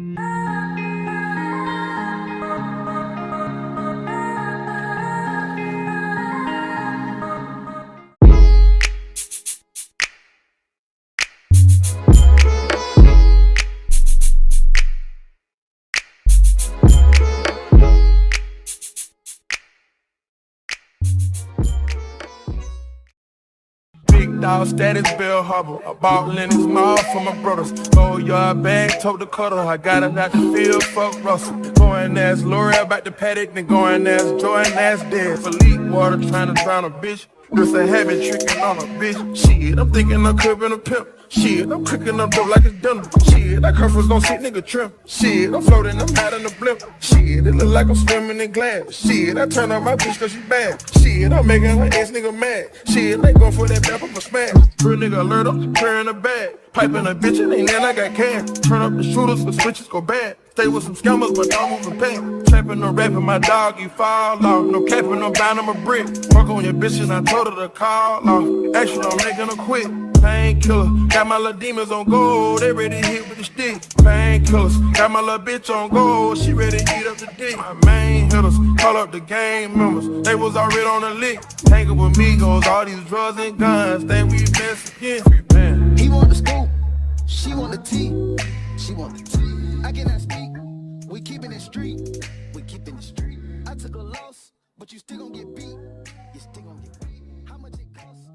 Big dog status, Bill Harbor. I bought Lennox Mall for my brothers. Gold yard bag, tote the cutter. I got it out the field, fuck Russell. Going as L'Oreal back to Paddock, then going as Jordan as dead. Philippe water trying to drown a bitch. Just a habit tricking on a bitch. Shit, I'm thinking I'm cribbing a pimp. Shit, I'm cooking up dope like it's dinner. Shit, that curve was gon' sit nigga trim. Shit, I'm floating, I'm out in the blimp. Shit, it look like I'm swimming in glass. Shit, I turn on my bitch cause she bad. Shit, I'm making her ex nigga mad. Shit, they going for that bap up a smash. Real nigga alert up, clearing the bag. Piping a bitch and ain't then I got cash. Turn up the shooters, the switches go bad. Stay with some scammers, but don't moving past. Trapping or rapping, my dog, he fall off. No capping, no bound, I'm a brick. Fuck on your bitch and I told her to call off. Actually, I'm making her quit. Painkiller, got my little demons on gold, they ready to hit with the stick. Painkillers, got my little bitch on gold, she ready to eat up the dick. My main hitters, call up the gang members, they was already on the lick. Hanging with Migos, all these drugs and guns, think we best again. He want the scoop, she want the tea, she want the tea. I cannot speak, we keeping it street, we keeping it street. I took a loss, but you still gon' get beat, you still gon' get beat. How much it costs?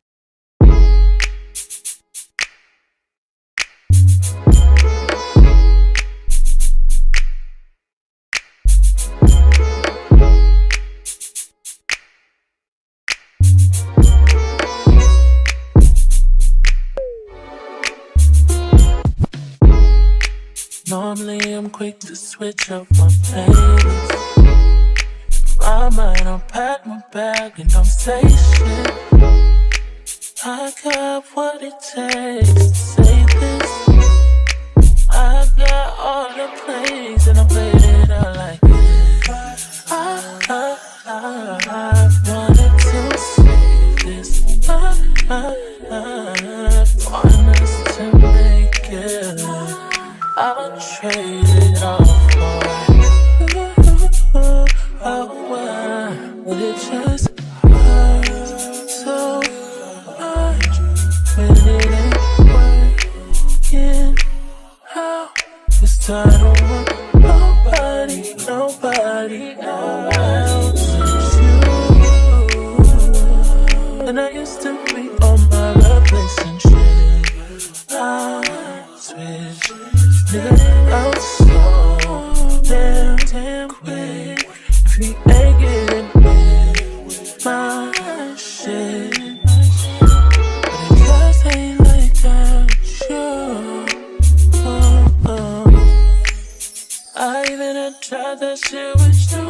Normally I'm quick to switch up my playlist. In my mind I'll pack my bag and don't say shit. I got what it takes to say this. I got all the plays and I played it out like this. I wanted to say this. I want us to make it. I'll trade it all for you. But it just hurts so much when it ain't working out. 'Cause I don't want nobody else but you. And I used to be on my replacement shit. I switched. I'm so damn quick. If he ain't getting with my shit, but it just ain't like that, sure. I even had tried that shit with you.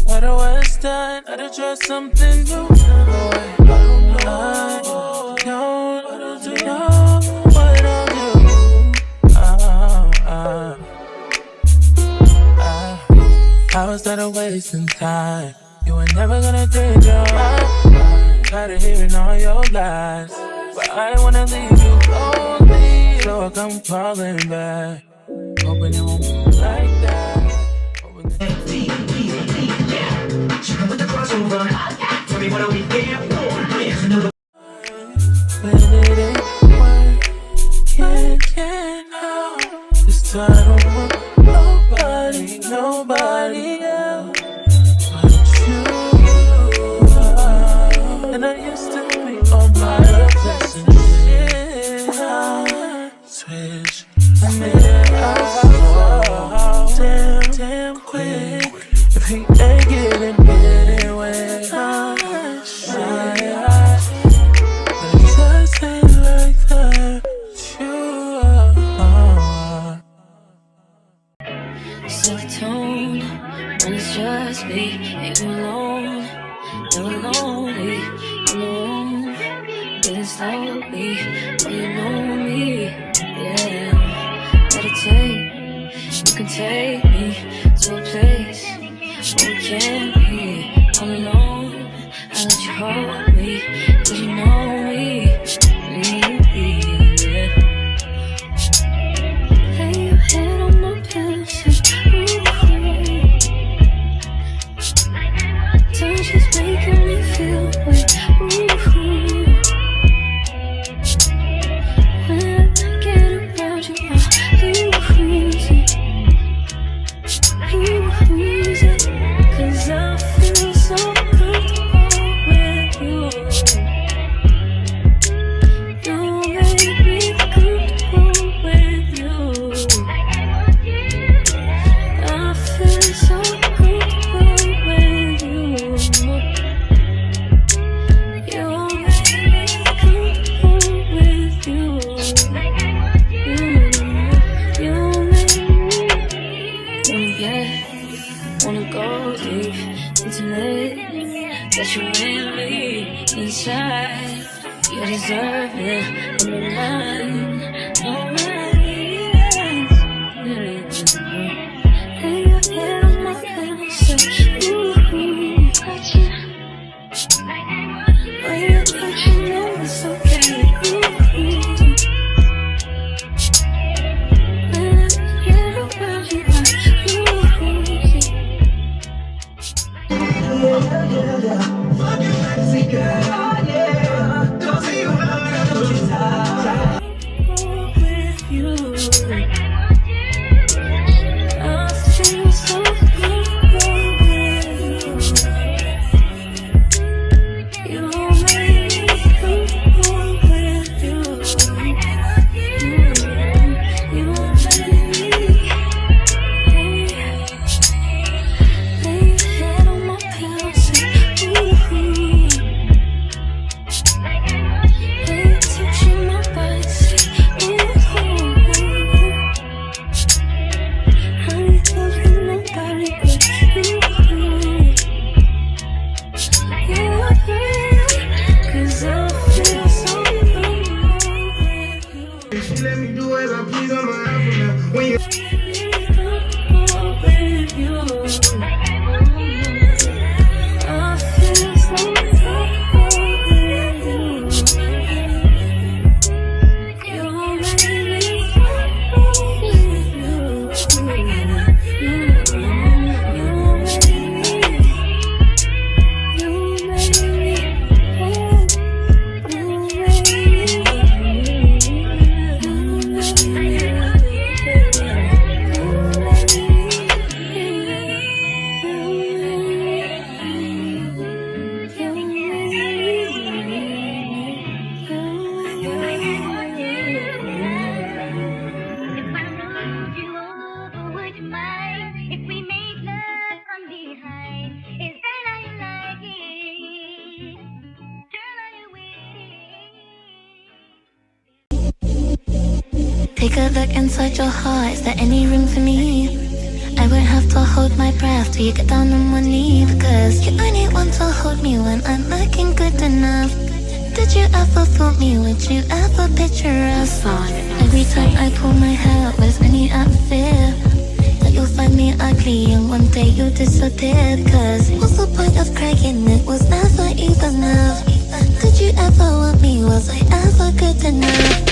But I was done, I had to try something new. I don't know what I'll do. I was started wasting time. You were never gonna take your mind. Tired of hearing all your lies, but I ain't wanna leave you lonely, so I come calling back, hoping it won't be like that. She come with the crossover. Tell me what are we there for? There's another. When it ain't working out, this time I don't want nobody else but you. And I used to be on my obsession shit. I switched, I made it out so damn quick. If he ain't getting with my shit, but it just ain't like that. Self-tone, when it's just me and you alone. Never lonely in the room, getting slowly when you know me. Yeah, meditate, you can take me to a place where we can't be all alone. I let you hold me, 'cause you know me. Yeah. Hey. You deserve it. In the line, no lay your head on my pillow, say, ooh, touch it. When you touch it, know it's okay. Ooh, when I get around you, like, Fucking fancy girl, yeah. Don't say you love me, don't you tired. with you, I feel so good with you. You make me feel with you. You make me lay your head on my pillow, say, ooh. Lay your touching my body, say, ooh. I ain't loving nobody but you. You're real, 'cause I feel so good with you. She let me do as I please on my album now. When you With you. I feel so good with you. You make me fall with you. Take a look inside your heart, is there any room for me? I won't have to hold my breath till you get down on one knee. Because you only want to hold me when I'm looking good enough. Did you ever fool me? Would you ever picture us? Every time I pull my hair out, there's only a fear that you'll find me ugly and one day you'll disappear. Because what's the point of crying? It was never even enough. Did you ever want me? Was I ever good enough?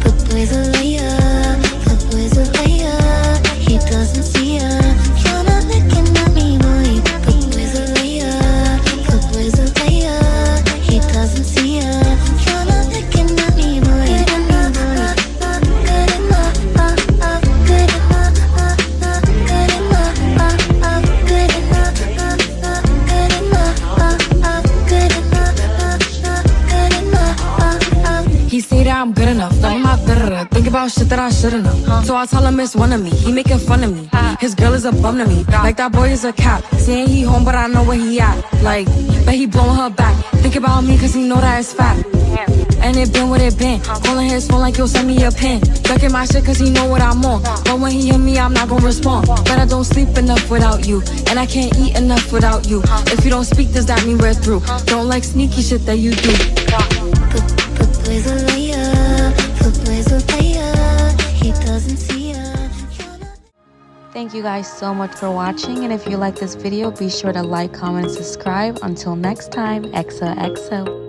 But boy's a liar, but boy's a liar. He doesn't see ya. You're not looking at me, boy. But boy's a liar, but boy's a liar. He doesn't see ya. You're not looking at me, boy. Good enough, good enough, good enough, good enough, good enough, good enough. He say that I'm good enough, that I'm not da-da-da. Think about shit that I shouldn't know. So I tell him it's one of me, he making fun of me. His girl is a bum to me, like that boy is a cap. Saying he home but I know where he at. Like, bet he blowing her back. Think about me cause he know that it's fat. And it been what it been. Calling his phone like yo send me a pin. Ducking my shit cause he know what I'm on. But when he hear me I'm not gonna respond. But I don't sleep enough without you, and I can't eat enough without you. If you don't speak does that mean we're through? Don't like sneaky shit that you do. But boy's a liar, but boy's a liar. He doesn't see ya. Thank you guys so much for watching, and if you like this video, be sure to like, comment, and subscribe. Until next time, XOXO.